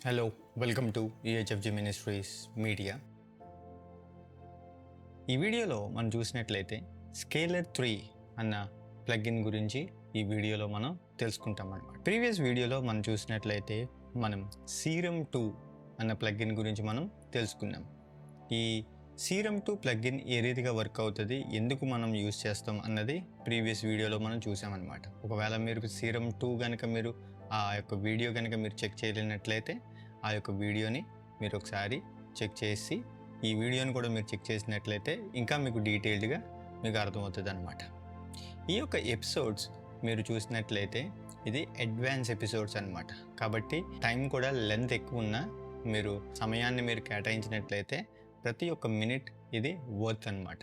Hello welcome to EHFG ministries media. ఈ వీడియోలో మనం చూసినట్లయితే స్కేలర్ 3 అన్న ప్లగ్ఇన్ గురించి ఈ వీడియోలో మనం తెలుసుకుంటాం అన్నమాట. ప్రీవియస్ వీడియోలో మనం చూసినట్లయితే మనం సీరమ్ 2 అన్న ప్లగ్ఇన్ గురించి మనం తెలుసుకున్నాం. ఈ సీరమ్ 2 ప్లగ్ఇన్ ఏ రీతిగా వర్క్ అవుతుంది, ఎందుకు మనం యూజ్ చేస్తాం అన్నది ప్రీవియస్ వీడియోలో మనం చూసామన్నమాట. ఒకవేళ మీరు సీరమ్ 2 కనుక మీరు ఆ యొక్క వీడియో కనుక మీరు చెక్ చేయలేనట్లయితే ఆ యొక్క వీడియోని మీరు ఒకసారి చెక్ చేసి ఈ వీడియోని కూడా మీరు చెక్ చేసినట్లయితే ఇంకా మీకు డీటెయిల్డ్గా మీకు అర్థమవుతుంది అనమాట. ఈ యొక్క ఎపిసోడ్స్ మీరు చూసినట్లయితే ఇది అడ్వాన్స్ ఎపిసోడ్స్ అనమాట. కాబట్టి టైం కూడా లెంత్ ఎక్కువ ఉన్నా మీరు సమయాన్ని మీరు కేటాయించినట్లయితే ప్రతి ఒక్క మినిట్ ఇది వర్త్ అనమాట.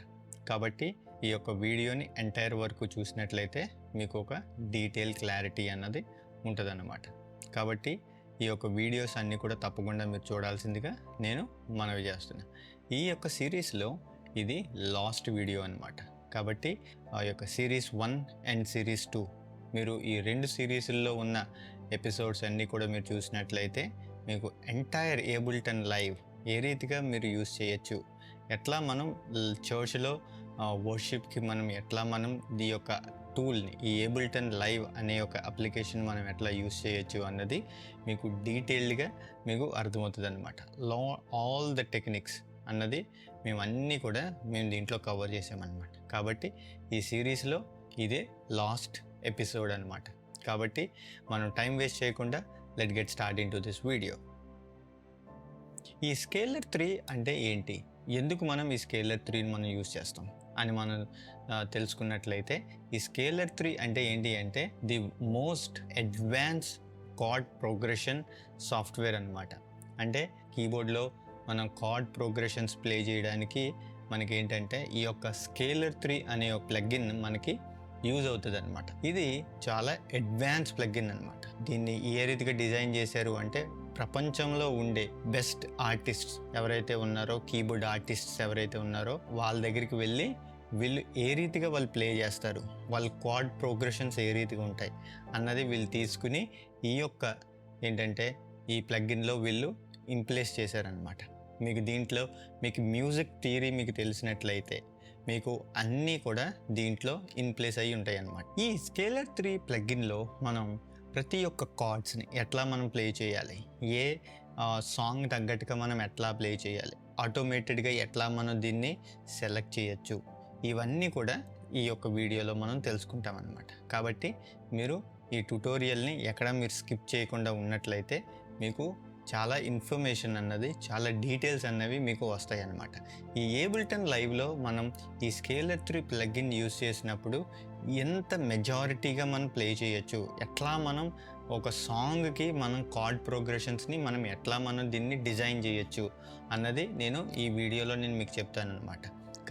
కాబట్టి ఈ యొక్క వీడియోని ఎంటైర్ వరకు చూసినట్లయితే మీకు ఒక డీటెయిల్ క్లారిటీ అన్నది ఉంటుందన్నమాట. కాబట్టి ఈ యొక్క వీడియోస్ అన్నీ కూడా తప్పకుండా మీరు చూడాల్సిందిగా నేను మనవి చేస్తున్నాను. ఈ యొక్క సిరీస్లో ఇది లాస్ట్ వీడియో అనమాట. కాబట్టి ఆ యొక్క సిరీస్ 1 అండ్ సిరీస్ 2 మీరు ఈ రెండు సిరీస్ల్లో ఉన్న ఎపిసోడ్స్ అన్నీ కూడా మీరు చూసినట్లయితే మీకు ఎంటైర్ ఏబుల్టన్ లైవ్ ఏ రీతిగా మీరు యూజ్ చేయొచ్చు, ఎట్లా మనం చర్చ్లో వర్షిప్కి మనం ఎట్లా మనం ఈ యొక్క టూల్ని ఈ ఏబుల్టన్ లైవ్ అనే ఒక అప్లికేషన్ మనం ఎట్లా యూజ్ చేయొచ్చు అన్నది మీకు డీటెయిల్డ్గా మీకు అర్థమవుతుంది అనమాట. ఆల్ ద టెక్నిక్స్ అన్నది మేము అన్నీ కూడా మేము దీంట్లో కవర్ చేసామన్నమాట. కాబట్టి ఈ సిరీస్లో ఇదే లాస్ట్ ఎపిసోడ్ అనమాట. కాబట్టి మనం టైం వేస్ట్ చేయకుండా let get start in to this video. ఈ స్కేలర్ 3 అంటే ఏంటి, ఎందుకు మనం ఈ స్కేలర్ 3ని మనం యూజ్ చేస్తాం అని మనం తెలుసుకున్నట్లయితే ఈ స్కేలర్ 3 అంటే ఏంటి అంటే the most advance card progression software అనమాట. అంటే కీబోర్డ్లో మనం కార్డ్ ప్రోగ్రెషన్స్ ప్లే చేయడానికి మనకి ఏంటంటే ఈ యొక్క స్కేలర్ 3 అనే ఒక ప్లగ్ఇన్ మనకి యూజ్ అవుతుంది అనమాట. ఇది చాలా అడ్వాన్స్ ప్లగ్ఇన్ అనమాట. దీన్ని ఏ రీతిగా డిజైన్ చేశారు అంటే ప్రపంచంలో ఉండే బెస్ట్ ఆర్టిస్ట్స్ ఎవరైతే ఉన్నారో, కీబోర్డ్ ఆర్టిస్ట్స్ ఎవరైతే ఉన్నారో వాళ్ళ దగ్గరికి వెళ్ళి వీళ్ళు ఏ రీతిగా వాళ్ళు ప్లే చేస్తారు, వాళ్ళ కార్డ్ ప్రోగ్రెషన్స్ ఏ రీతిగా ఉంటాయి అన్నది వీళ్ళు తీసుకుని ఈ యొక్క ఏంటంటే ఈ ప్లగ్ఇన్లో వీళ్ళు ఇంప్లేస్ చేశారనమాట. మీకు దీంట్లో మీకు మ్యూజిక్ థియరీ మీకు తెలిసినట్లయితే మీకు అన్నీ కూడా దీంట్లో ఇన్ప్లేస్ అయ్యి ఉంటాయి అన్నమాట. ఈ స్కేలర్ 3 ప్లగ్ఇన్లో మనం ప్రతి ఒక్క కార్డ్స్ని ఎట్లా మనం ప్లే చేయాలి, ఏ సాంగ్ తగ్గట్టుగా మనం ఎట్లా ప్లే చేయాలి, ఆటోమేటెడ్గా ఎట్లా మనం దీన్ని సెలెక్ట్ చేయొచ్చు, ఇవన్నీ కూడా ఈ యొక్క వీడియోలో మనం తెలుసుకుంటాం అన్నమాట. కాబట్టి మీరు ఈ ట్యుటోరియల్ని ఎక్కడ మీరు స్కిప్ చేయకుండా ఉన్నట్లయితే మీకు చాలా ఇన్ఫర్మేషన్ అన్నది, చాలా డీటెయిల్స్ అన్నవి మీకు వస్తాయి అన్నమాట. ఈ ఏబుల్టన్ లైవ్లో మనం ఈ స్కేలర్ 3 ప్లగ్ఇన్ యూజ్ చేసినప్పుడు ఎంత మెజారిటీగా మనం ప్లే చేయొచ్చు, ఎట్లా మనం ఒక సాంగ్కి మనం కార్డ్ ప్రోగ్రెషన్స్ని మనం ఎట్లా మనం దీన్ని డిజైన్ చేయొచ్చు అన్నది నేను ఈ వీడియోలో నేను మీకు చెప్తాను అనమాట.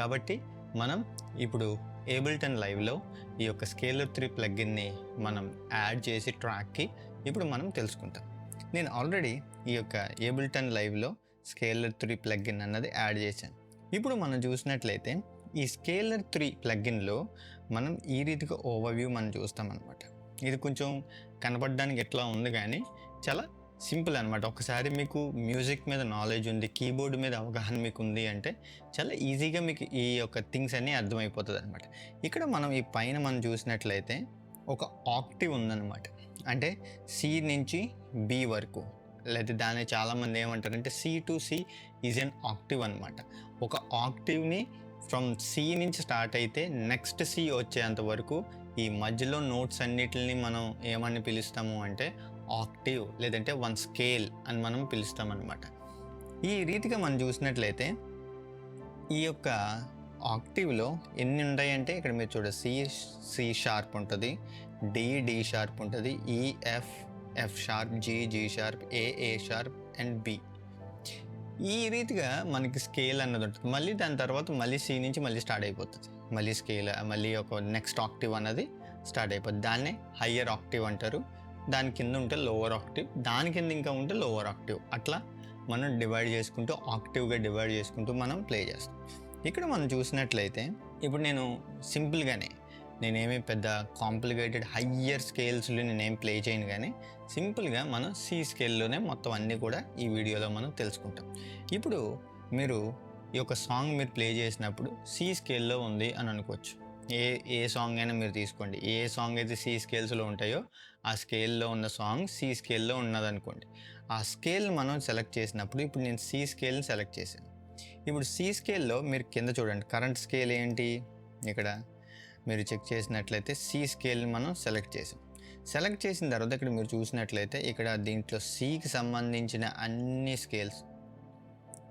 కాబట్టి మనం ఇప్పుడు ఏబుల్టన్ లైవ్లో ఈ యొక్క స్కేలర్ 3 ప్లగ్ఇన్ని మనం యాడ్ చేసి ట్రాక్కి ఇప్పుడు మనం తెలుసుకుంటాం. నేను ఆల్రెడీ ఈ యొక్క ఏబుల్టన్ లైవ్లో స్కేలర్ 3 ప్లగ్ఇన్ అన్నది యాడ్ చేశాను. ఇప్పుడు మనం చూసినట్లయితే ఈ స్కేలర్ 3 ప్లగ్ఇన్లో మనం ఈ రీతిగా ఓవర్వ్యూ మనం చూస్తామన్నమాట. ఇది కొంచెం కనపడడానికి ఎట్లా ఉంది కానీ చాలా సింపుల్ అనమాట. ఒకసారి మీకు మ్యూజిక్ మీద నాలెడ్జ్ ఉంది, కీబోర్డ్ మీద అవగాహన మీకు ఉంది అంటే చాలా ఈజీగా మీకు ఈ యొక్క థింగ్స్ అన్నీ అర్థమైపోతుంది అనమాట. ఇక్కడ మనం ఈ పైన మనం చూసినట్లయితే ఒక ఆక్టివ్ ఉందన్నమాట. అంటే సి నుంచి బి వరకు, లేదా దాన్ని చాలామంది ఏమంటారంటే C to C is an octave అనమాట. ఒక ఆక్టివ్ని ఫ్రమ్ సి నుంచి స్టార్ట్ అయితే నెక్స్ట్ సి వచ్చేంత వరకు ఈ మధ్యలో నోట్స్ అన్నిటిని మనం ఏమని పిలుస్తాము అంటే ఆక్టివ్ లేదంటే వన్ స్కేల్ అని మనం పిలుస్తామన్నమాట. ఈ రీతిగా మనం చూసినట్లయితే ఈ యొక్క ఆక్టివ్లో ఎన్ని ఉంటాయంటే ఇక్కడ మీరు చూడండి సి షార్ప్ ఉంటుంది, డి షార్ప్ ఉంటుంది, F sharp, G sharp, A sharp and B. ఈ రీతిగా మనకి స్కేల్ అన్నది ఉంటుంది. మళ్ళీ దాని తర్వాత మళ్ళీ సి నుంచి మళ్ళీ స్టార్ట్ అయిపోతుంది, మళ్ళీ స్కేల్ మళ్ళీ ఒక నెక్స్ట్ ఆక్టివ్ అన్నది స్టార్ట్ అయిపోతుంది. దాన్నే హయ్యర్ ఆక్టివ్ అంటారు. దాని కింద ఉంటే లోవర్ ఆక్టివ్, దాని కింద ఇంకా ఉంటే లోవర్ ఆక్టివ్. అట్లా మనం డివైడ్ చేసుకుంటూ ఆక్టివ్గా డివైడ్ చేసుకుంటూ మనం ప్లే చేస్తాం. ఇక్కడ మనం చూసినట్లయితే ఇప్పుడు నేను సింపుల్గానే నేనేమి పెద్ద కాంప్లికేటెడ్ హయ్యర్ స్కేల్స్లో నేనేం ప్లే చేయను, కానీ సింపుల్గా మనం సి స్కేల్లోనే మొత్తం అన్నీ కూడా ఈ వీడియోలో మనం తెలుసుకుంటాం. ఇప్పుడు మీరు ఈ యొక్క సాంగ్ మీరు ప్లే చేసినప్పుడు సి స్కేల్లో ఉంది అని అనుకోవచ్చు. ఏ సాంగ్ అయినా మీరు తీసుకోండి, ఏ సాంగ్ అయితే సి స్కేల్స్లో ఉంటాయో ఆ స్కేల్లో ఉన్న సాంగ్ సి స్కేల్లో ఉన్నదనుకోండి. ఆ స్కేల్ మనం సెలెక్ట్ చేసినప్పుడు ఇప్పుడు నేను సి స్కేల్ని సెలెక్ట్ చేశాను. ఇప్పుడు సి స్కేల్లో మీరు కింద చూడండి, కరెంట్ స్కేల్ ఏంటి, ఇక్కడ మీరు చెక్ చేసినట్లయితే సి స్కేల్ని మనం సెలెక్ట్ చేసాం. సెలెక్ట్ చేసిన తర్వాత ఇక్కడ మీరు చూసినట్లయితే ఇక్కడ దీంట్లో సికి సంబంధించిన అన్ని స్కేల్స్,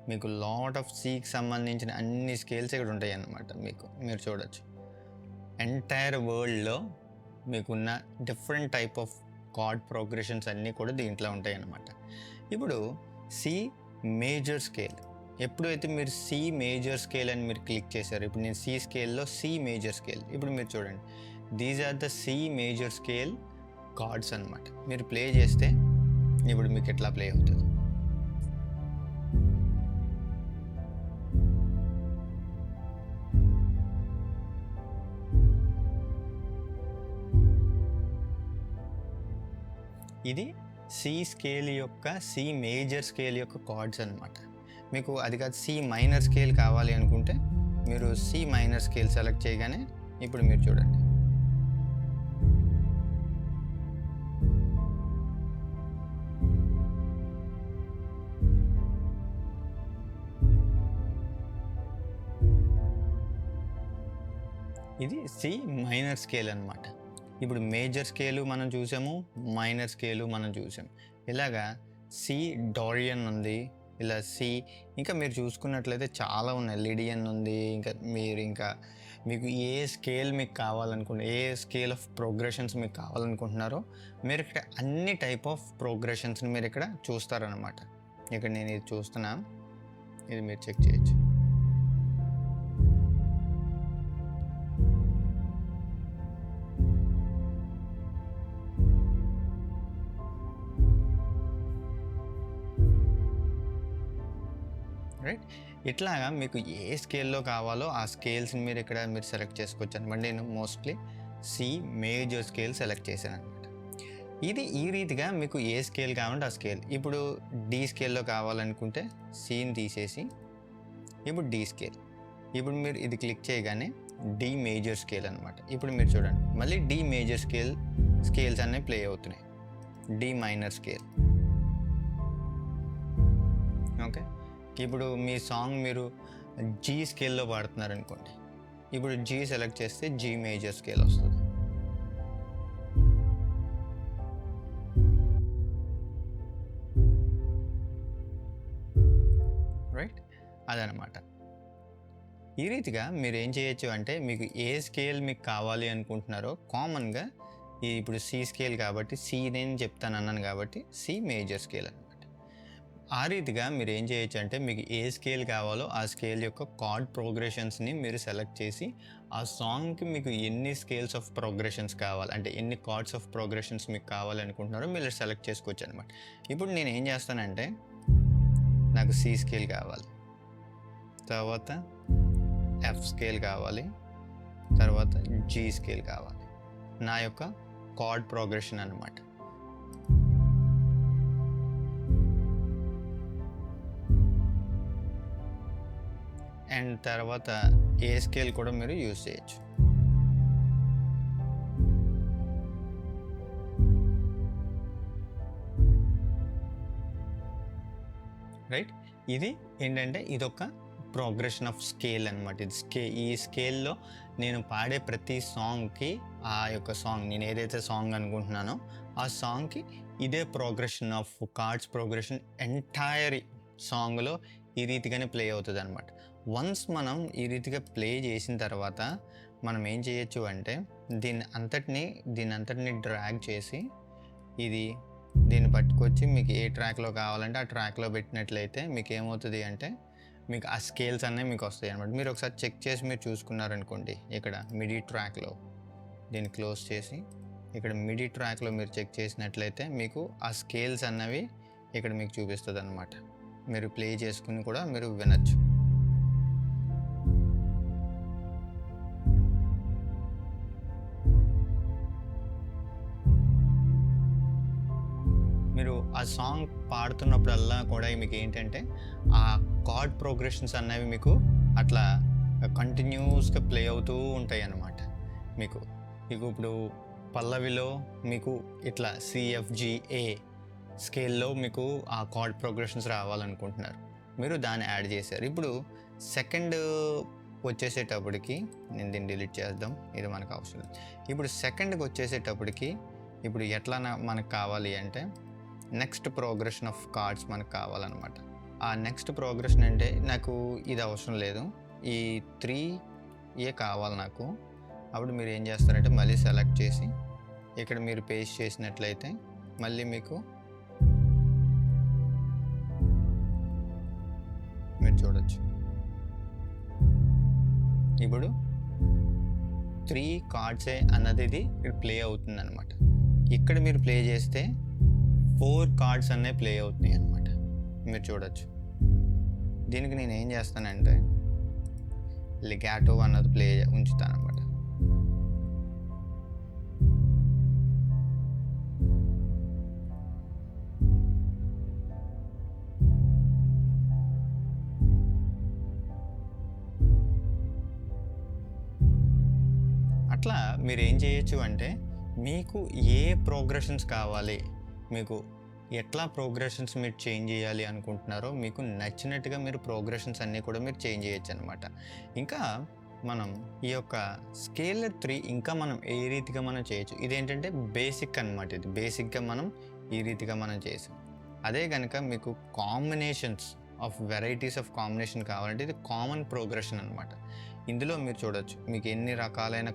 మీకు లాట్ ఆఫ్ సికి సంబంధించిన అన్ని స్కేల్స్ ఇక్కడ ఉంటాయి అన్నమాట. మీరు చూడొచ్చు ఎంటైర్ వరల్డ్లో మీకున్న different type of card progressions అన్నీ కూడా దీంట్లో ఉంటాయి అన్నమాట. ఇప్పుడు సి మేజర్ స్కేల్, ఎప్పుడైతే మీరు సి మేజర్ స్కేల్ అని మీరు క్లిక్ చేశారు, ఇప్పుడు నేను సి స్కేల్లో సి మేజర్ స్కేల్, ఇప్పుడు మీరు చూడండి these are the C major scale chords అన్నమాట. మీరు ప్లే చేస్తే ఇప్పుడు మీకు ఎట్లా ప్లే అవుతుంది. ఇది సి స్కేల్ యొక్క సి మేజర్ స్కేల్ యొక్క కార్డ్స్ అన్నమాట. మీకు అది కాదు సి మైనర్ స్కేల్ కావాలి అనుకుంటే మీరు సి మైనర్ స్కేల్ సెలెక్ట్ చేయగానే ఇప్పుడు మీరు చూడండి ఇది సి మైనర్ స్కేల్ అన్నమాట. ఇప్పుడు మేజర్ స్కేలు మనం చూసాము, మైనర్ స్కేలు మనం చూసాము. ఇలాగా సి డోరియన్ ఉంది, ఇలా సి, ఇంకా మీరు చూసుకున్నట్లయితే చాలా ఉన్నాయి, లిడియన్ ఉంది. ఇంకా మీకు ఏ స్కేల్ మీకు కావాలనుకుంటే, ఏ స్కేల్ ఆఫ్ ప్రోగ్రెషన్స్ మీకు కావాలనుకుంటున్నారో మీరు ఇక్కడ అన్ని టైప్ ఆఫ్ ప్రోగ్రెషన్స్ని మీరు ఇక్కడ చూస్తారనమాట. ఇక్కడ నేను ఇది చూస్తున్నా, ఇది మీరు చెక్ చేయొచ్చు. రైట్, ఇట్లాగా మీకు ఏ స్కేల్లో కావాలో ఆ స్కేల్స్ని మీరు ఇక్కడ మీరు సెలెక్ట్ చేసుకోవచ్చు అనమాట. నేను mostly C major scale select చేశాను అనమాట. ఇది ఈ రీతిగా మీకు ఏ స్కేల్ కావాలంటే ఆ స్కేల్. ఇప్పుడు డి స్కేల్లో కావాలనుకుంటే సిని తీసేసి ఇప్పుడు డి స్కేల్, ఇప్పుడు మీరు ఇది క్లిక్ చేయగానే డి మేజర్ స్కేల్ అనమాట. ఇప్పుడు మీరు చూడండి మళ్ళీ డి మేజర్ స్కేల్స్ అనేవి ప్లే అవుతున్నాయి. D minor scale, okay. ఇప్పుడు మీ సాంగ్ మీరు జీ స్కేల్లో పాడుతున్నారు అనుకోండి, ఇప్పుడు జీ సెలెక్ట్ చేస్తే జీ మేజర్ స్కేల్ వస్తుంది. రైట్, అదనమాట. ఈ రీతిగా మీరు ఏం చేయొచ్చు అంటే మీకు ఏ స్కేల్ మీకు కావాలి అనుకుంటున్నారో కామన్గా ఇప్పుడు సి స్కేల్ కాబట్టి సి నేను చెప్తాను అన్నాను కాబట్టి సి మేజర్ స్కేల్ అనమాట. ఆ రీతిగా మీరు ఏం చేయొచ్చు అంటే మీకు ఏ స్కేల్ కావాలో ఆ స్కేల్ యొక్క కార్డ్ ప్రోగ్రెషన్స్ని మీరు సెలెక్ట్ చేసి ఆ సాంగ్కి మీకు ఎన్ని స్కేల్స్ ఆఫ్ ప్రోగ్రెషన్స్ కావాలి, అంటే ఎన్ని కార్డ్స్ ఆఫ్ ప్రోగ్రెషన్స్ మీకు కావాలనుకుంటున్నారో మీరు సెలెక్ట్ చేసుకోవచ్చు అనమాట. ఇప్పుడు నేను ఏం చేస్తానంటే నాకు సి స్కేల్ కావాలి, తర్వాత ఎఫ్ స్కేల్ కావాలి, తర్వాత జీ స్కేల్ కావాలి, నా యొక్క కార్డ్ ప్రోగ్రెషన్ అనమాట. అండ్ తర్వాత ఏ స్కేల్ కూడా మీరు యూజ్ చేయొచ్చు. రైట్, ఇది ఏంటంటే ఇదొక ప్రోగ్రెషన్ ఆఫ్ స్కేల్ అనమాట. ఇది ఈ స్కేల్లో నేను పాడే ప్రతి సాంగ్కి ఆ యొక్క సాంగ్ నేను ఏదైతే సాంగ్ అనుకుంటున్నానో ఆ సాంగ్కి ఇదే progression of cards progression entire సాంగ్లో ఈ రీతిగానే ప్లే అవుతుంది అనమాట. వన్స్ మనం ఈ రీతిగా ప్లే చేసిన తర్వాత మనం ఏం చేయొచ్చు అంటే దీన్ని అంతటిని డ్రాగ్ చేసి దీన్ని పట్టుకొచ్చి మీకు ఏ ట్రాక్లో కావాలంటే ఆ ట్రాక్లో పెట్టినట్లయితే మీకు ఏమవుతుంది అంటే మీకు ఆ స్కేల్స్ అనేవి మీకు వస్తాయి అనమాట. మీరు ఒకసారి చెక్ చేసి మీరు చూసుకున్నారనుకోండి, ఇక్కడ మిడీ ట్రాక్లో దీన్ని క్లోజ్ చేసి ఇక్కడ మిడీ ట్రాక్లో మీరు చెక్ చేసినట్లయితే మీకు ఆ స్కేల్స్ అన్నవి ఇక్కడ మీకు చూపిస్తుంది అనమాట. మీరు ప్లే చేసుకుని కూడా మీరు వినొచ్చు. మీరు ఆ సాంగ్ పాడుతున్నప్పుడల్లా కూడా మీకు ఏంటంటే ఆ కార్డ్ ప్రోగ్రెషన్స్ అనేవి మీకు అట్లా కంటిన్యూస్గా ప్లే అవుతూ ఉంటాయి అన్నమాట. మీకు ఇప్పుడు పల్లవిలో మీకు ఇట్లా సిఎఫ్జిఏ స్కేల్లో మీకు ఆ కార్డ్ ప్రోగ్రెషన్స్ రావాలనుకుంటున్నారు, మీరు దాన్ని యాడ్ చేశారు. ఇప్పుడు సెకండ్ వచ్చేసేటప్పటికి నేను దీన్ని డిలీట్ చేద్దాం, ఇది మనకు అవసరం లేదు. ఇప్పుడు సెకండ్కి వచ్చేసేటప్పటికి ఇప్పుడు ఎట్లా మనకు కావాలి అంటే నెక్స్ట్ ప్రోగ్రెషన్ ఆఫ్ కార్డ్స్ మనకు కావాలన్నమాట. ఆ నెక్స్ట్ ప్రోగ్రెషన్ అంటే నాకు ఇది అవసరం లేదు, ఈ 3 కావాలి నాకు. అప్పుడు మీరు ఏం చేస్తారంటే మళ్ళీ సెలెక్ట్ చేసి ఇక్కడ మీరు పేస్ట్ చేసినట్లయితే మళ్ళీ మీకు మీరు చూడొచ్చు ఇప్పుడు 3 కార్డ్సే అన్నది ఇది ప్లే అవుతుంది అనమాట. ఇక్కడ మీరు ప్లే చేస్తే 4 కార్డ్స్ అనేవి ప్లే అవుతున్నాయి అనమాట, మీరు చూడొచ్చు. దీనికి నేను ఏం చేస్తానంటే లిగాటో అన్నది ప్లే ఉంచుతాను అనమాట. అట్లా మీరు ఏం చేయొచ్చు అంటే మీకు ఏ ప్రోగ్రెషన్స్ కావాలి, మీకు ఎట్లా ప్రోగ్రెషన్స్ మీరు చేంజ్ చేయాలి అనుకుంటున్నారో మీకు నచ్చినట్టుగా మీరు ప్రోగ్రెషన్స్ అన్నీ కూడా మీరు చేంజ్ చేయొచ్చు అనమాట. ఇంకా మనం ఈ యొక్క స్కేలర్ 3 ఇంకా మనం ఏ రీతిగా మనం చేయొచ్చు, ఇదేంటంటే బేసిక్ అనమాట. ఇది బేసిక్గా మనం ఈ రీతిగా మనం చేసాం. అదే కనుక మీకు combinations of varieties of combination కావాలంటే ఇది కామన్ ప్రోగ్రెషన్ అనమాట. ఇందులో మీరు చూడొచ్చు మీకు ఎన్ని రకాలైన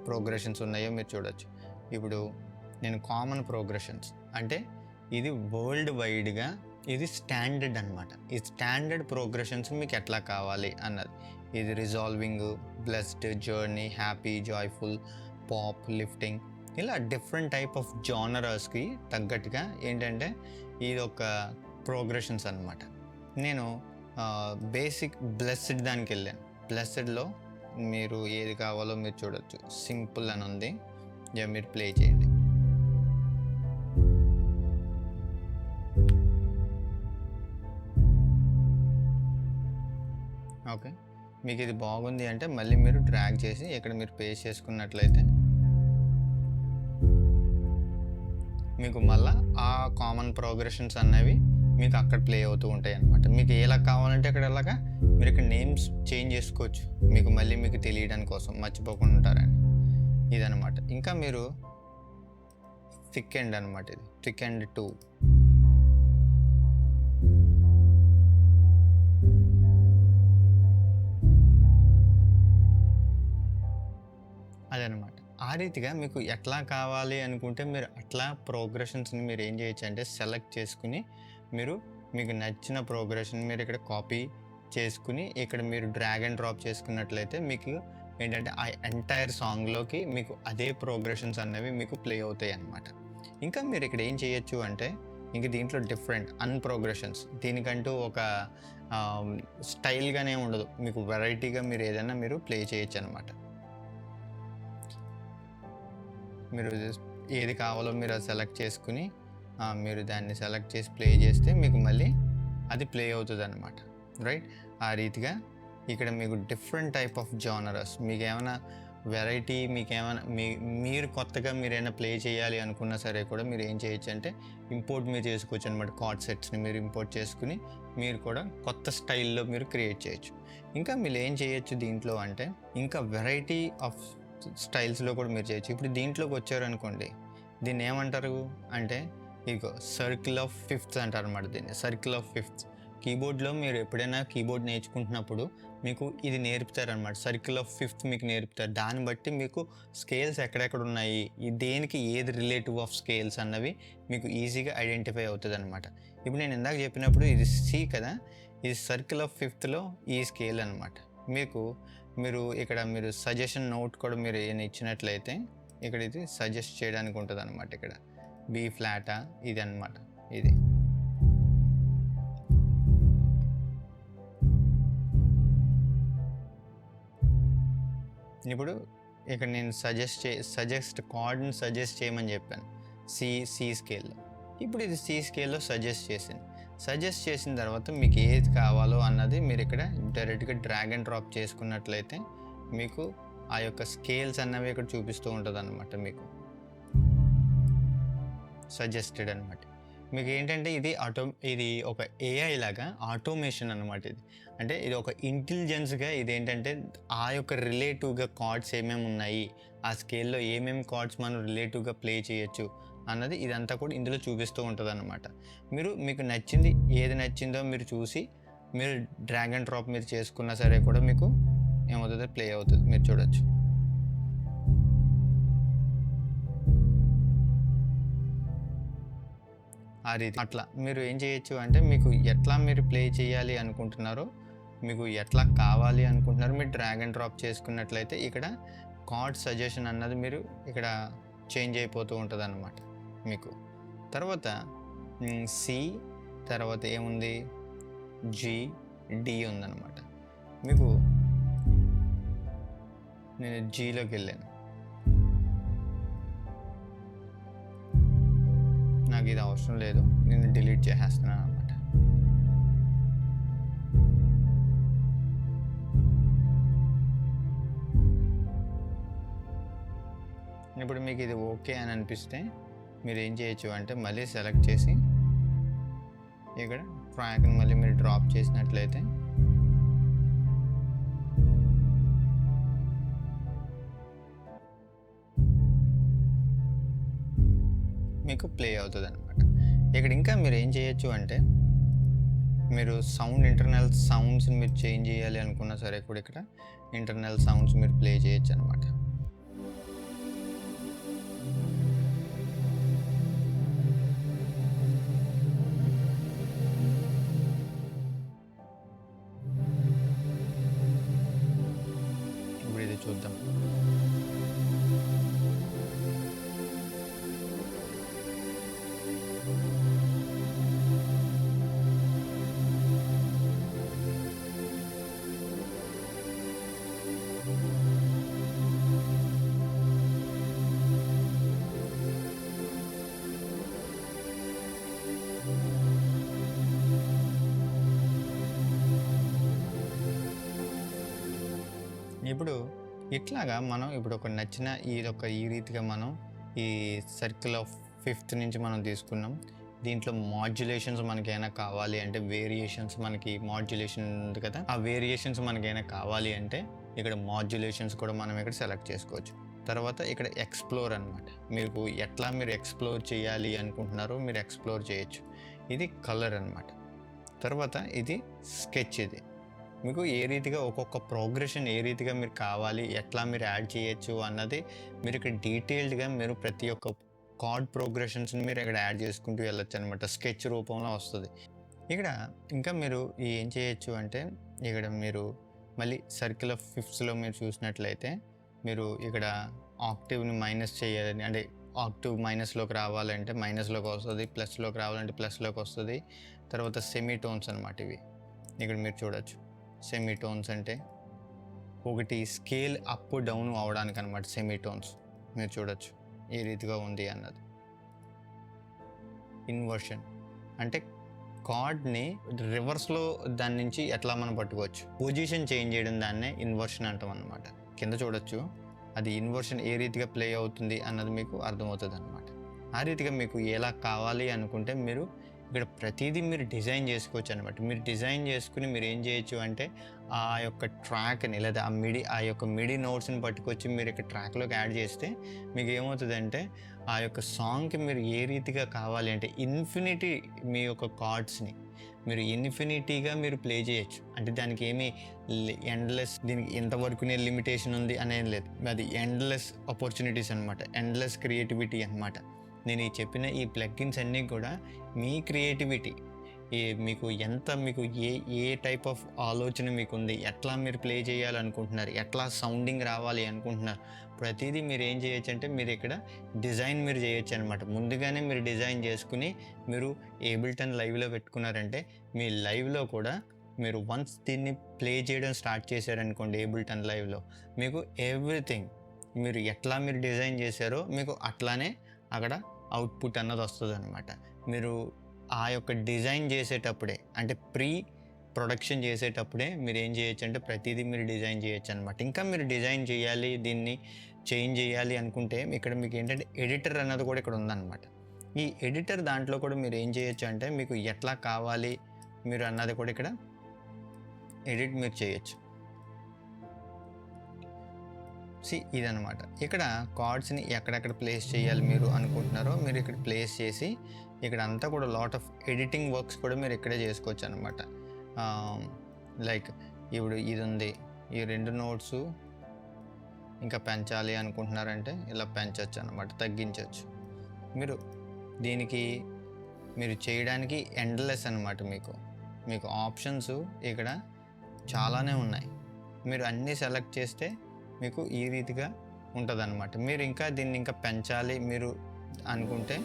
ప్రోగ్రెషన్స్ ఉన్నాయో మీరు చూడొచ్చు. ఇప్పుడు నేను కామన్ ప్రోగ్రెషన్స్ అంటే ఇది వరల్డ్ వైడ్గా ఇది స్టాండర్డ్ అనమాట. ఈ స్టాండర్డ్ ప్రోగ్రెషన్స్ మీకు ఎట్లా కావాలి అన్నది, ఇది resolving, blessed, journey, happy, joyful, pop, lifting, ఇలా డిఫరెంట్ టైప్ ఆఫ్ జానరస్కి తగ్గట్టుగా ఏంటంటే ఇది ఒక ప్రోగ్రెషన్స్ అనమాట. నేను బేసిక్ బ్లెస్డ్ దానికి వెళ్ళాను. బ్లెస్డ్లో మీరు ఏది కావాలో మీరు చూడొచ్చు, సింపుల్ అని ఉంది, మీరు ప్లే చేయండి. ఓకే, మీకు ఇది బాగుంది అంటే మళ్ళీ మీరు డ్రాగ్ చేసి ఇక్కడ మీరు పేస్ట్ చేసుకున్నట్లయితే మీకు మళ్ళీ ఆ కామన్ ప్రోగ్రెషన్స్ అన్నవి మీకు అక్కడ ప్లే అవుతూ ఉంటాయి అన్నమాట. మీకు ఎలా కావాలంటే అక్కడ ఎలాగా మీరు ఇక్కడ నేమ్స్ చేంజ్ చేసుకోవచ్చు, మీకు మళ్ళీ మీకు తెలియడానికి కోసం మర్చిపోకుండా ఉంటారని. ఇదనమాట. ఇంకా మీరు థిక్ ఎండ్ అనమాట, ఇది థిక్ ఎండ్ 2. అదనమాట. ఆ రీతిగా మీకు ఎట్లా కావాలి అనుకుంటే మీరు అట్లా ప్రోగ్రెషన్స్ని మీరు ఏం చేయొచ్చు అంటే సెలెక్ట్ చేసుకుని మీకు నచ్చిన ప్రోగ్రెషన్ మీరు ఇక్కడ కాపీ చేసుకుని ఇక్కడ మీరు డ్రాగ్ అండ్ డ్రాప్ చేసుకున్నట్లయితే మీకు ఏంటంటే ఆ ఎంటైర్ సాంగ్లోకి మీకు అదే ప్రోగ్రెషన్స్ అనేవి మీకు ప్లే అవుతాయి అన్నమాట. ఇంకా మీరు ఇక్కడ ఏం చేయొచ్చు అంటే ఇంక దీంట్లో డిఫరెంట్ అన్ప్రోగ్రెషన్స్, దీనికంటూ ఒక స్టైల్గానే ఉండదు, మీకు వెరైటీగా మీరు ఏదైనా మీరు ప్లే చేయొచ్చు అనమాట. మీరు ఏది కావాలో మీరు అది సెలెక్ట్ చేసుకుని మీరు దాన్ని సెలెక్ట్ చేసి ప్లే చేస్తే మీకు మళ్ళీ అది ప్లే అవుతుంది అనమాట, రైట్? ఆ రీతిగా ఇక్కడ మీకు డిఫరెంట్ టైప్ ఆఫ్ జానరస్, మీకు ఏమైనా వెరైటీ, మీకు ఏమైనా మీరు కొత్తగా మీరు ఏమైనా ప్లే చేయాలి అనుకున్నా సరే కూడా మీరు ఏం చేయొచ్చు అంటే ఇంపోర్ట్ మీరు చేసుకోవచ్చు అనమాట. కార్డ్ సెట్స్ని మీరు ఇంపోర్ట్ చేసుకుని మీరు కూడా కొత్త స్టైల్లో మీరు క్రియేట్ చేయొచ్చు. ఇంకా మీరు ఏం చేయొచ్చు దీంట్లో అంటే ఇంకా వెరైటీ ఆఫ్ స్టైల్స్లో కూడా మీరు చేయొచ్చు. ఇప్పుడు దీంట్లోకి వచ్చారనుకోండి, దీన్ని ఏమంటారు అంటే ఇగో సర్కిల్ ఆఫ్ ఫిఫ్త్స్ అంటారు అన్నమాట. దీన్ని సర్కిల్ ఆఫ్ ఫిఫ్త్స్. కీబోర్డ్లో మీరు ఎప్పుడైనా కీబోర్డ్ నేర్చుకుంటున్నప్పుడు మీకు ఇది నేర్పుతారనమాట, సర్కిల్ ఆఫ్ ఫిఫ్త్ మీకు నేర్పుతారు. దాన్ని బట్టి మీకు స్కేల్స్ ఎక్కడెక్కడ ఉన్నాయి, దేనికి ఏది రిలేటివ్ ఆఫ్ స్కేల్స్ అన్నవి మీకు ఈజీగా ఐడెంటిఫై అవుతుంది అనమాట. ఇప్పుడు నేను ఇందాక చెప్పినప్పుడు ఇది సి కదా, ఇది సర్కిల్ ఆఫ్ ఫిఫ్త్లో ఈ స్కేల్ అనమాట. మీరు ఇక్కడ మీరు సజెషన్ నోట్ కూడా మీరు ఏమైనా ఇచ్చినట్లయితే ఇక్కడ ఇది సజెస్ట్ చేయడానికి ఉంటుంది అనమాట. ఇక్కడ బి ఫ్లాటా ఇది అనమాట. ఇది ఇప్పుడు ఇక్కడ నేను సజెస్ట్ కార్డ్ని సజెస్ట్ చేయమని చెప్పాను సి స్కేల్లో. ఇప్పుడు ఇది సి స్కేల్లో సజెస్ట్ చేసిన తర్వాత మీకు ఏది కావాలో అన్నది మీరు ఇక్కడ డైరెక్ట్గా డ్రాగ్ అండ్ డ్రాప్ చేసుకున్నట్లయితే మీకు ఆ యొక్క స్కేల్స్ అన్నవి ఇక్కడ చూపిస్తూ ఉంటుంది అనమాట. మీకు సజెస్టెడ్ అనమాట. మీకు ఏంటంటే ఇది ఒక ఏఐ లాగా ఆటోమేషన్ అనమాట. అంటే ఇది ఒక ఇంటెలిజెన్స్గా ఇదేంటంటే ఆ యొక్క రిలేటివ్గా కార్డ్స్ ఏమేమి ఉన్నాయి, ఆ స్కేల్లో ఏమేమి కార్డ్స్ మనం రిలేటివ్గా ప్లే చేయొచ్చు అన్నది ఇదంతా కూడా ఇందులో చూపిస్తూ ఉంటుంది అనమాట. మీకు ఏది నచ్చిందో మీరు చూసి మీరు డ్రాగ్ అండ్ డ్రాప్ మీరు చేసుకున్నా సరే కూడా మీకు ఏమవుతుందో ప్లే అవుతుంది, మీరు చూడొచ్చు. ఆ రీతి అట్లా మీరు ఏం చేయొచ్చు అంటే మీకు ఎట్లా మీరు ప్లే చేయాలి అనుకుంటున్నారో, మీకు ఎట్లా కావాలి అనుకుంటున్నారో మీరు డ్రాగ్ అండ్ డ్రాప్ చేసుకున్నట్లయితే ఇక్కడ కార్డ్ సజెషన్ అన్నది మీరు ఇక్కడ చేంజ్ అయిపోతూ ఉంటుంది అన్నమాట. మీకు తర్వాత సి, తర్వాత ఏముంది జి, డి ఉందన్నమాట. మీకు నేను జీలోకి వెళ్ళాను, నాకు ఇది అవసరం లేదు, నేను డిలీట్ చేసేస్తున్నాను అనమాట. ఇప్పుడు మీకు ఇది ఓకే అని అనిపిస్తే మీరు ఏం చేయొచ్చు అంటే మళ్ళీ సెలెక్ట్ చేసి ఇక్కడ ట్రాక్ని మళ్ళీ మీరు డ్రాప్ చేసినట్లయితే మీకు ప్లే అవుతుంది అనమాట. ఇక్కడ ఇంకా మీరు ఏం చేయొచ్చు అంటే మీరు ఇంటర్నల్ సౌండ్స్ని మీరు చేంజ్ చేయాలి అనుకున్నా సరే కూడా ఇక్కడ ఇంటర్నల్ సౌండ్స్ మీరు ప్లే చేయొచ్చు అనమాట. ఇప్పుడు ఇది చూద్దాం. ఇప్పుడు ఇట్లాగా మనం ఇప్పుడు ఒక నచ్చిన ఈ రీతిగా మనం ఈ సర్కిల్ ఆఫ్ 5th నుంచి మనం తీసుకున్నాం. దీంట్లో మాడ్యులేషన్స్ మనకైనా కావాలి అంటే మనకి మాడ్యులేషన్ ఉంది కదా, ఆ వేరియేషన్స్ మనకైనా కావాలి అంటే ఇక్కడ మాడ్యులేషన్స్ కూడా మనం ఇక్కడ సెలెక్ట్ చేసుకోవచ్చు. తర్వాత ఇక్కడ ఎక్స్ప్లోర్ అనమాట. మీరు ఎక్స్ప్లోర్ చేయాలి అనుకుంటున్నారో మీరు ఎక్స్ప్లోర్ చేయొచ్చు. ఇది కలర్ అనమాట. తర్వాత ఇది స్కెచ్. ఇది మీకు ఏ రీతిగా ఒక్కొక్క ప్రోగ్రెషన్ ఏ రీతిగా మీరు కావాలి, ఎట్లా మీరు యాడ్ చేయొచ్చు అన్నది మీరు ఇక్కడ డీటెయిల్డ్గా మీరు ప్రతి ఒక్క కార్డ్ ప్రోగ్రెషన్స్ని మీరు ఇక్కడ యాడ్ చేసుకుంటూ వెళ్ళొచ్చు అనమాట. స్కెచ్ రూపంలో వస్తుంది. ఇక్కడ ఇంకా మీరు ఏం చేయొచ్చు అంటే ఇక్కడ మీరు మళ్ళీ సర్కిల్ ఆఫ్ 5thలో మీరు చూసినట్లయితే మీరు ఇక్కడ ఆక్టివ్ని మైనస్ చేయాలని, అంటే ఆక్టివ్ మైనస్లోకి రావాలంటే మైనస్లోకి వస్తుంది, ప్లస్లోకి రావాలంటే ప్లస్లోకి వస్తుంది. తర్వాత సెమీటోన్స్ అనమాట. ఇవి ఇక్కడ మీరు చూడొచ్చు. సెమీటోన్స్ అంటే ఒకటి స్కేల్ అప్ డౌన్ అవడానికి అనమాట. సెమీటోన్స్ మీరు చూడొచ్చు ఏ రీతిగా ఉంది అన్నది. ఇన్వర్షన్ అంటే కార్డ్ని రివర్స్లో దాని నుంచి ఎట్లా మనం పట్టుకోవచ్చు, పొజిషన్ చేంజ్ చేయడం, దాన్నే ఇన్వర్షన్ అంటాం అన్నమాట. కింద చూడొచ్చు అది ఇన్వర్షన్ ఏ రీతిగా ప్లే అవుతుంది అన్నది మీకు అర్థమవుతుంది అనమాట. ఆ రీతిగా మీకు ఎలా కావాలి అనుకుంటే మీరు ఇక్కడ ప్రతిదీ మీరు డిజైన్ చేసుకోవచ్చు అనమాట. మీరు డిజైన్ చేసుకుని మీరు ఏం చేయొచ్చు అంటే ఆ యొక్క ట్రాక్ని లేదా ఆ యొక్క మిడి నోట్స్ని పట్టుకొచ్చి మీరు ఇక్కడ ట్రాక్లోకి యాడ్ చేస్తే మీకు ఏమవుతుందంటే ఆ యొక్క సాంగ్కి మీరు ఏ రీతిగా కావాలి అంటే ఇన్ఫినిటీ మీ యొక్క కార్డ్స్ని మీరు ఇన్ఫినిటీగా మీరు ప్లే చేయొచ్చు. అంటే దానికి ఏమీ ఎండ్లెస్, దీనికి ఎంతవరకునే లిమిటేషన్ ఉంది అనేది లేదు. అది ఎండ్లెస్ ఆపర్చునిటీస్ అనమాట, ఎండ్లెస్ క్రియేటివిటీ అనమాట. నేను చెప్పిన ఈ ప్లగ్గిన్స్ అన్నీ కూడా మీ క్రియేటివిటీ, మీకు ఏ టైప్ ఆఫ్ ఆలోచన మీకు ఉంది, ఎట్లా మీరు ప్లే చేయాలనుకుంటున్నారు, ఎట్లా సౌండింగ్ రావాలి అనుకుంటున్నారు, ప్రతిదీ మీరు ఏం చేయొచ్చు అంటే మీరు ఇక్కడ డిజైన్ మీరు చేయొచ్చు అనమాట. ముందుగానే మీరు డిజైన్ చేసుకుని మీరు ఏబుల్టన్ లైవ్లో పెట్టుకున్నారంటే మీ లైవ్లో కూడా మీరు వన్స్ దీన్ని ప్లే చేయడం స్టార్ట్ చేశారనుకోండి ఏబుల్టన్ లైవ్లో, మీకు ఎవ్రీథింగ్ మీరు ఎట్లా మీరు డిజైన్ చేశారో మీకు అట్లానే అక్కడ అవుట్పుట్ అన్నది వస్తుంది అనమాట. మీరు ఆ యొక్క డిజైన్ చేసేటప్పుడే, అంటే ప్రీ ప్రొడక్షన్ చేసేటప్పుడే మీరు ఏం చేయొచ్చు అంటే ప్రతిదీ మీరు డిజైన్ చేయొచ్చు అనమాట. ఇంకా మీరు డిజైన్ చేయాలి, దీన్ని చేంజ్ చేయాలి అనుకుంటే ఇక్కడ మీకు ఏంటంటే ఎడిటర్ అన్నది కూడా ఇక్కడ ఉందన్నమాట. ఈ ఎడిటర్ దాంట్లో కూడా మీరు ఏం చేయొచ్చు అంటే మీకు ఎట్లా కావాలి మీరు అన్నది కూడా ఇక్కడ ఎడిట్ మీరు చేయొచ్చు. ఇదనమాట. ఇక్కడ కార్డ్స్ని ఎక్కడెక్కడ ప్లేస్ చేయాలి మీరు అనుకుంటున్నారో మీరు ఇక్కడ ప్లేస్ చేసి ఇక్కడ అంతా కూడా లాట్ ఆఫ్ ఎడిటింగ్ వర్క్స్ కూడా మీరు ఇక్కడే చేసుకోవచ్చు అనమాట. లైక్ ఇప్పుడు ఇది ఉంది, ఈ 2 నోట్స్ ఇంకా పెంచాలి అనుకుంటున్నారంటే ఇలా పెంచవచ్చు అనమాట, తగ్గించవచ్చు. మీరు దీనికి మీరు చేయడానికి ఎండ్లెస్ అనమాట. మీకు ఆప్షన్స్ ఇక్కడ చాలానే ఉన్నాయి. మీరు అన్నీ సెలెక్ట్ చేస్తే మీకు ఈ రీతిగా ఉంటుందన్నమాట. మీరు ఇంకా దీన్ని ఇంకా పెంచాలి మీరు అనుకుంటే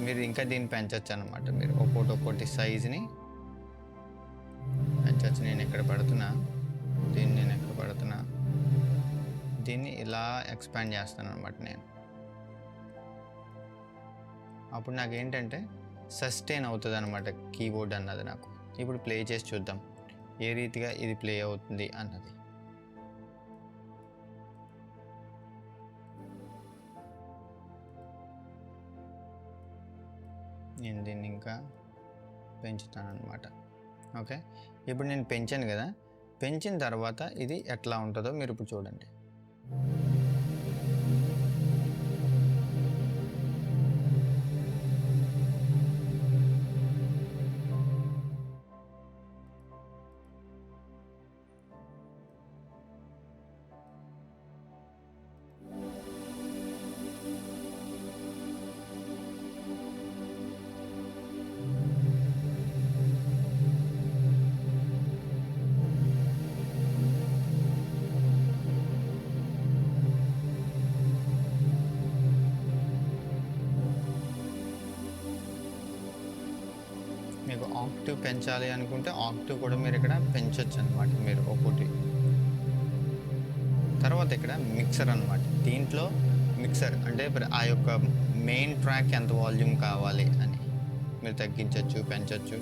మీరు ఇంకా దీన్ని పెంచవచ్చు అనమాట. మీరు ఒక్కొక్కటి సైజుని పెంచవచ్చు. నేను ఎక్కడ పడుతున్నా దీన్ని ఇలా ఎక్స్పాండ్ చేస్తాను అనమాట నేను. అప్పుడు నాకు ఏంటంటే సస్టైన్ అవుతుంది అనమాట కీబోర్డ్ అన్నది నాకు. ఇప్పుడు ప్లే చేసి చూద్దాం ఏ రీతిగా ఇది ప్లే అవుతుంది అన్నది. నేను దీన్ని ఇంకా పెంచుతాను అనమాట. ఓకే, ఇప్పుడు నేను పెంచాను కదా, పెంచిన తర్వాత ఇది ఎట్లా ఉంటుందో మీరు ఇప్పుడు చూడండి. మీకు ఆక్టివ్ పెంచాలి అనుకుంటే ఆక్టివ్ కూడా మీరు ఇక్కడ పెంచవచ్చు అనమాట. మీరు ఒకటి తర్వాత ఇక్కడ మిక్సర్ అనమాట. దీంట్లో మిక్సర్ అంటే ఆ యొక్క మెయిన్ ట్రాక్ ఎంత వాల్యూమ్ కావాలి అని మీరు తగ్గించవచ్చు, పెంచవచ్చు,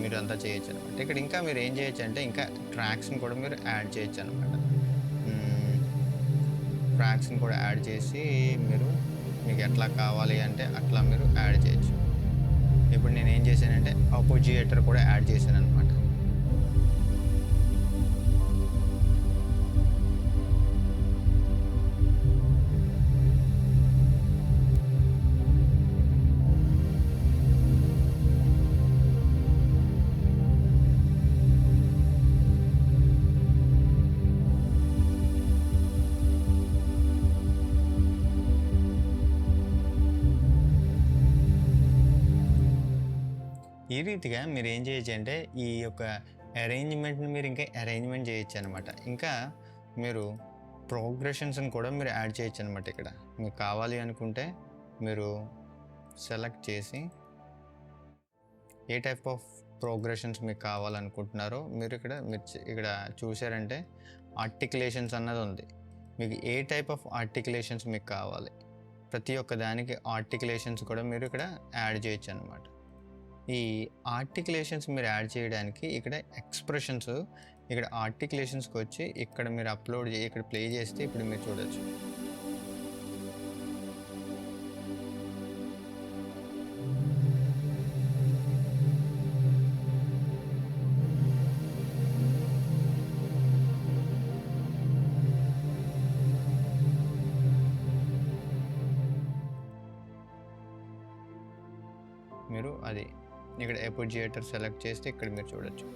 మీరు అంతా చేయొచ్చు అనమాట. ఇక్కడ ఇంకా మీరు ఏం చేయొచ్చు అంటే ఇంకా ట్రాక్స్ని కూడా మీరు యాడ్ చేయొచ్చు అనమాట. ట్రాక్స్ని కూడా యాడ్ చేసి మీకు ఎట్లా కావాలి అంటే అట్లా మీరు యాడ్ చేయొచ్చు. ఇప్పుడు నేను ఏం చేశానంటే అపోజియేటర్ కూడా యాడ్ చేశాను అనమాట. ఈ రీతిగా మీరు ఏం చేయొచ్చు అంటే ఈ యొక్క అరేంజ్మెంట్ని మీరు ఇంకా అరేంజ్మెంట్ చేయొచ్చు అనమాట. ఇంకా మీరు ప్రోగ్రెషన్స్ని కూడా మీరు యాడ్ చేయొచ్చు అనమాట. ఇక్కడ మీకు కావాలి అనుకుంటే మీరు సెలెక్ట్ చేసి ఏ టైప్ ఆఫ్ ప్రోగ్రెషన్స్ మీకు కావాలనుకుంటున్నారో మీరు ఇక్కడ చూసారంటే ఆర్టికులేషన్స్ అన్నది ఉంది. మీకు ఏ టైప్ ఆఫ్ ఆర్టికులేషన్స్ మీకు కావాలి, ప్రతి ఒక్క దానికి ఆర్టికులేషన్స్ కూడా మీరు ఇక్కడ యాడ్ చేయొచ్చు అనమాట. ఈ ఆర్టికులేషన్స్ మీరు యాడ్ చేయడానికి ఇక్కడ ఎక్స్ప్రెషన్స్, ఇక్కడ ఆర్టికులేషన్స్కి వచ్చి ఇక్కడ మీరు ఇక్కడ ప్లే చేస్తే ఇప్పుడు మీరు చూడొచ్చు. మీరు అది ఇక్కడ అపోజియేటర్ సెలెక్ట్ చేస్తే ఇక్కడ మీరు చూడొచ్చు.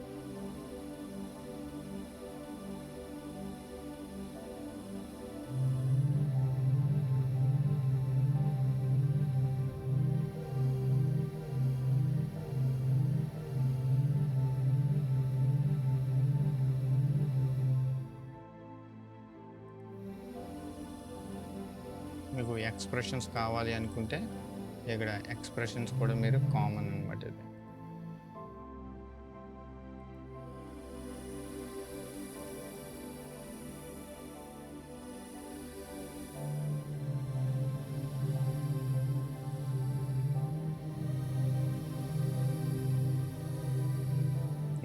మీకు ఎక్స్ప్రెషన్స్ కావాలి అనుకుంటే ఇక్కడ ఎక్స్ప్రెషన్స్ కూడా మీరు కామన్ అనమాట. ఇది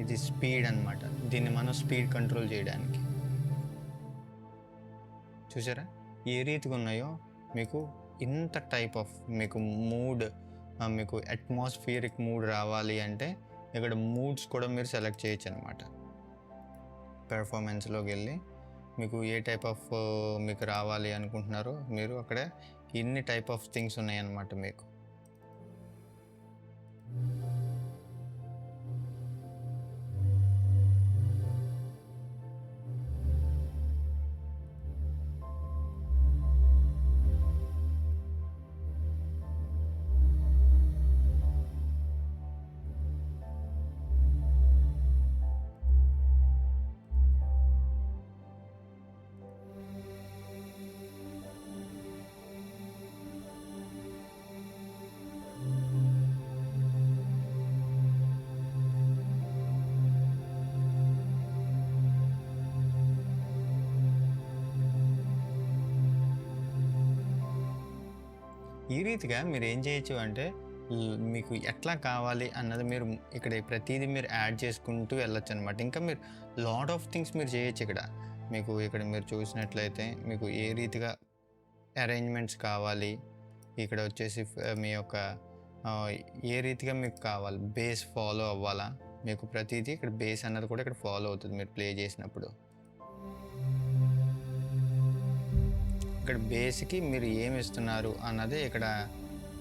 ఇది స్పీడ్ అనమాట. దీన్ని మనం స్పీడ్ కంట్రోల్ చేయడానికి. చూసారా ఏ రీతిగా ఉన్నాయో. మీకు ఇంత టైప్ ఆఫ్ మీకు మూడ్, మీకు అట్మాస్ఫియరిక్ మూడ్ రావాలి అంటే ఇక్కడ మూడ్స్ కూడా మీరు సెలెక్ట్ చేయొచ్చు అనమాట. పెర్ఫార్మెన్స్లోకి వెళ్ళి మీకు ఏ టైప్ ఆఫ్ మీకు రావాలి అనుకుంటున్నారో మీరు అక్కడ ఇన్ని టైప్ ఆఫ్ థింగ్స్ ఉన్నాయన్నమాట మీకు. ఈ రీతిగా మీరు ఏం చేయొచ్చు అంటే మీకు ఎట్లా కావాలి అన్నది మీరు ఇక్కడ ప్రతిదీ మీరు యాడ్ చేసుకుంటూ వెళ్ళొచ్చు అనమాట. ఇంకా మీరు లాట్ ఆఫ్ థింగ్స్ మీరు చేయొచ్చు ఇక్కడ. మీకు ఇక్కడ మీరు చూసినట్లయితే మీకు ఏ రీతిగా అరేంజ్మెంట్స్ కావాలి, ఇక్కడ వచ్చేసి మీ యొక్క ఏ రీతిగా మీకు కావాలి, బేస్ ఫాలో అవ్వాలా, మీకు ప్రతిదీ ఇక్కడ బేస్ అన్నది కూడా ఇక్కడ ఫాలో అవుతుంది మీరు ప్లే చేసినప్పుడు. ఇక్కడ బేస్కి మీరు ఏమి ఇస్తున్నారు అన్నది ఇక్కడ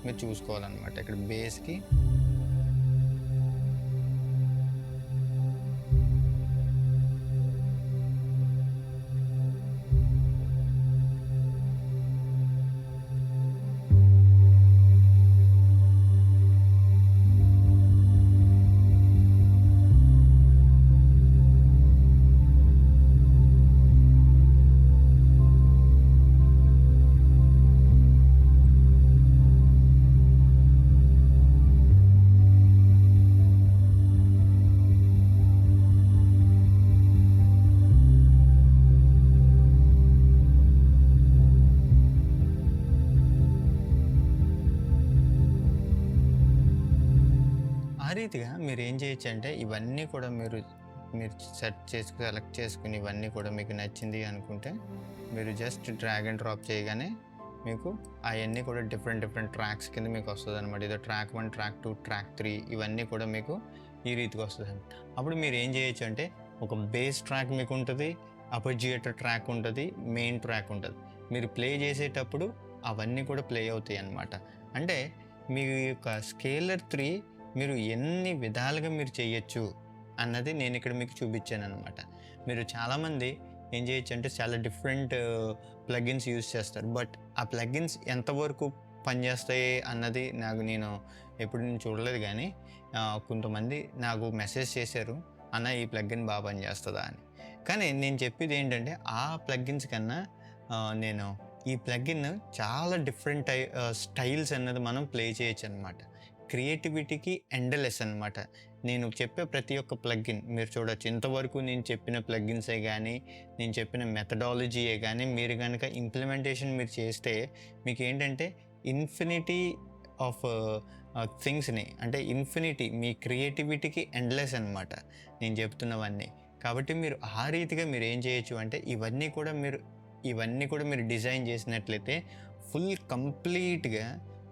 మీరు చూసుకోవాలన్నమాట. ఇక్కడ బేస్కి ఆ రీతిగా మీరు ఏం చేయొచ్చు అంటే ఇవన్నీ కూడా మీరు సెలెక్ట్ చేసుకుని ఇవన్నీ కూడా మీకు నచ్చింది అనుకుంటే మీరు జస్ట్ డ్రాగ్ అండ్ డ్రాప్ చేయగానే మీకు అవన్నీ కూడా డిఫరెంట్ ట్రాక్స్ కింద మీకు వస్తుంది అనమాట. ఇది ట్రాక్ 1, ట్రాక్ 2, ట్రాక్ 3 ఇవన్నీ కూడా మీకు ఈ రీతిగా వస్తుంది. అప్పుడు మీరు ఏం చేయొచ్చు అంటే ఒక బేస్ ట్రాక్ మీకు ఉంటుంది, అపర్జియేటర్ ట్రాక్ ఉంటుంది, మెయిన్ ట్రాక్ ఉంటుంది. మీరు ప్లే చేసేటప్పుడు అవన్నీ కూడా ప్లే అవుతాయి అన్నమాట. అంటే మీ యొక్క స్కేలర్ 3 మీరు ఎన్ని విధాలుగా మీరు చేయొచ్చు అన్నది నేను ఇక్కడ మీకు చూపించాను అనమాట. మీరు చాలామంది ఏం చేయొచ్చు అంటే చాలా డిఫరెంట్ ప్లగిన్స్ యూజ్ చేస్తారు. బట్ ఆ ప్లగిన్స్ ఎంతవరకు పనిచేస్తాయి అన్నది నేను ఎప్పుడు చూడలేదు. కానీ కొంతమంది నాకు మెసేజ్ చేశారు, అన్న ఈ ప్లగిన్ బాగా పనిచేస్తుందా అని. కానీ నేను చెప్పేది ఏంటంటే ఆ ప్లగిన్స్ కన్నా నేను ఈ ప్లగిన్ చాలా డిఫరెంట్ స్టైల్స్ అన్నది మనం ప్లే చేయొచ్చు అనమాట. క్రియేటివిటీకి ఎండ్లెస్ అనమాట. నేను చెప్పే ప్రతి ఒక్క ప్లగిన్ మీరు చూడొచ్చు. ఇంతవరకు నేను చెప్పిన ప్లగిన్సే కానీ, నేను చెప్పిన మెథడాలజీయే కానీ మీరు కనుక ఇంప్లిమెంటేషన్ మీరు చేస్తే మీకు ఏంటంటే ఇన్ఫినిటీ ఆఫ్ థింగ్స్ని, అంటే ఇన్ఫినిటీ మీ క్రియేటివిటీకి ఎండ్లెస్ అనమాట నేను చెప్తున్నవన్నీ. కాబట్టి మీరు ఆ రీతిగా మీరు ఏం చేయొచ్చు అంటే ఇవన్నీ కూడా మీరు డిజైన్ చేసినట్లయితే ఫుల్ కంప్లీట్గా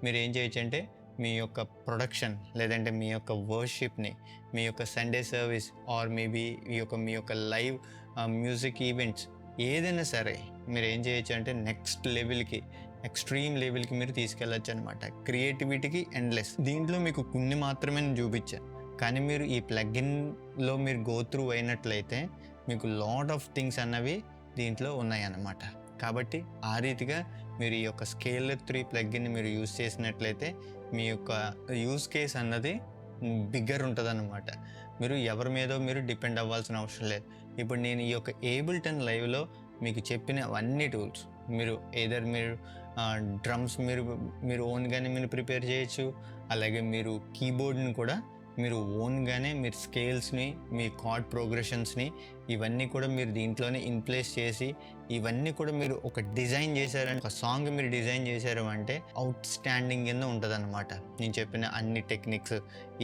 మీరు ఏం చేయొచ్చు అంటే మీ యొక్క ప్రొడక్షన్ లేదంటే మీ యొక్క వర్షిప్ని, మీ యొక్క సండే సర్వీస్ ఆర్ మేబీ మీ యొక్క లైవ్ మ్యూజిక్ ఈవెంట్స్ ఏదైనా సరే మీరు ఏం చేయొచ్చు అంటే నెక్స్ట్ లెవెల్కి, ఎక్స్ట్రీమ్ లెవెల్కి మీరు తీసుకెళ్ళచ్చు అనమాట. క్రియేటివిటీకి ఎండ్లెస్. దీంట్లో మీకు కొన్ని మాత్రమే నేను చూపించాను, కానీ మీరు ఈ ప్లగిన్లో మీరు గో త్రూ అయినట్లయితే మీకు లాట్ ఆఫ్ థింగ్స్ అన్నవి దీంట్లో ఉన్నాయన్నమాట. కాబట్టి ఆ రీతిగా మీరు ఈ యొక్క స్కేలర్ 3 ప్లగిన్ని మీరు యూజ్ చేసినట్లయితే మీ యొక్క యూజ్ కేస్ అన్నది బిగ్గర్ ఉంటుంది అన్నమాట. మీరు ఎవరి మీదో మీరు డిపెండ్ అవ్వాల్సిన అవసరం లేదు. ఇప్పుడు నేను ఈ యొక్క ఏబుల్టన్ లైవ్లో మీకు చెప్పిన అన్ని టూల్స్ మీరు మీరు డ్రమ్స్ మీరు ఓన్గానే మీరు ప్రిపేర్ చేయొచ్చు. అలాగే మీరు కీబోర్డ్ని కూడా మీరు ఓన్గానే మీరు స్కేల్స్ని, మీ కార్డ్ ప్రోగ్రెషన్స్ని ఇవన్నీ కూడా మీరు దీంట్లోనే ఇన్ప్లేస్ చేసి ఇవన్నీ కూడా మీరు ఒక డిజైన్ చేశారంటే, ఒక సాంగ్ మీరు డిజైన్ చేశారు అంటే అవుట్ స్టాండింగ్ కింద ఉంటుంది అనమాట. నేను చెప్పిన అన్ని టెక్నిక్స్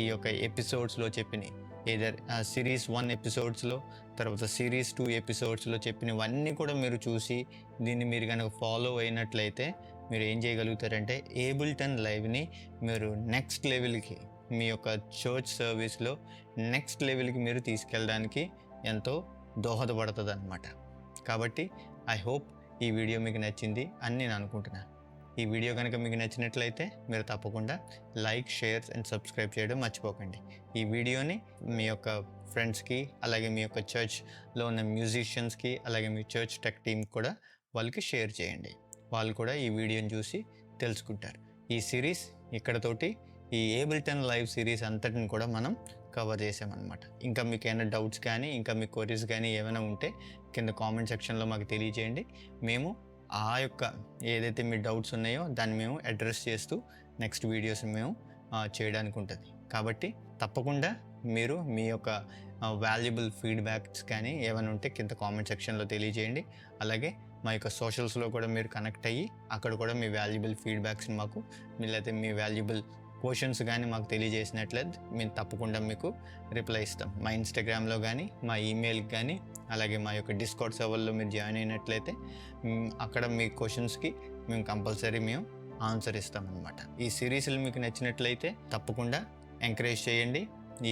ఈ యొక్క ఎపిసోడ్స్లో చెప్పినవి ఏదర్ సిరీస్ 1 ఎపిసోడ్స్లో, తర్వాత సిరీస్ 2 ఎపిసోడ్స్లో చెప్పినవన్నీ కూడా మీరు చూసి దీన్ని మీరు కనుక ఫాలో అయినట్లయితే మీరు ఏం చేయగలుగుతారంటే ఏబుల్టన్ లైవ్ని మీరు నెక్స్ట్ లెవెల్కి, మీ యొక్క చర్చ్ సర్వీస్లో నెక్స్ట్ లెవెల్కి మీరు తీసుకెళ్ళడానికి ఎంతో దోహదపడుతుంది అన్నమాట. కాబట్టి ఐ హోప్ ఈ వీడియో మీకు నచ్చింది అని నేను అనుకుంటున్నాను. ఈ వీడియో కనుక మీకు నచ్చినట్లయితే మీరు తప్పకుండా లైక్, షేర్ అండ్ సబ్స్క్రైబ్ చేయడం మర్చిపోకండి. ఈ వీడియోని మీ యొక్క ఫ్రెండ్స్కి, అలాగే మీ యొక్క చర్చ్లో ఉన్న మ్యూజిషియన్స్కి, అలాగే మీ చర్చ్ టెక్ టీమ్ కూడా వాళ్ళకి షేర్ చేయండి. వాళ్ళు కూడా ఈ వీడియోని చూసి తెలుసుకుంటారు. ఈ సిరీస్ ఇక్కడతోటి, ఈ ఏబుల్టన్ లైవ్ సిరీస్ అంతటిని కూడా మనం కవర్ చేసామన్నమాట. ఇంకా మీకు ఏమైనా డౌట్స్ కానీ, ఇంకా మీ క్వరీస్ కానీ ఏమైనా ఉంటే కింద కామెంట్ సెక్షన్లో మాకు తెలియజేయండి. మేము ఆ యొక్క ఏదైతే మీ డౌట్స్ ఉన్నాయో దాన్ని మేము అడ్రస్ చేస్తూ నెక్స్ట్ వీడియోస్ మేము చేయడానికి ఉంటుంది. కాబట్టి తప్పకుండా మీరు మీ యొక్క వాల్యుబుల్ ఫీడ్బ్యాక్స్ కానీ ఏమైనా ఉంటే కింద కామెంట్ సెక్షన్లో తెలియజేయండి. అలాగే మా యొక్క సోషల్స్లో కూడా మీరు కనెక్ట్ అయ్యి అక్కడ కూడా మీ వాల్యుబుల్ ఫీడ్బ్యాక్స్ని మాకు, లేకపోతే మీ వాల్యుబుల్ క్వశ్చన్స్ కానీ మాకు తెలియజేసినట్లయితే మేము తప్పకుండా మీకు రిప్లై ఇస్తాం. మా ఇన్స్టాగ్రామ్లో కానీ, మా ఈమెయిల్కి కానీ, అలాగే మా యొక్క డిస్కౌంట్ సర్వర్లో మీరు జాయిన్ అయినట్లయితే అక్కడ మీ క్వశ్చన్స్కి మేము కంపల్సరీ మేము ఆన్సర్ ఇస్తామన్నమాట. ఈ సిరీస్లు మీకు నచ్చినట్లయితే తప్పకుండా ఎంకరేజ్ చేయండి.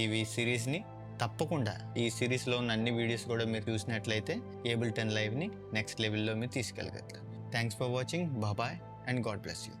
ఈ సిరీస్ని తప్పకుండా, ఈ సిరీస్లో ఉన్న అన్ని వీడియోస్ కూడా మీరు చూసినట్లయితే ఏబుల్టన్ లైవ్ని నెక్స్ట్ లెవెల్లో మీరు తీసుకెళ్ళగలుగుతారు. Thanks for watching. Bye and God bless you.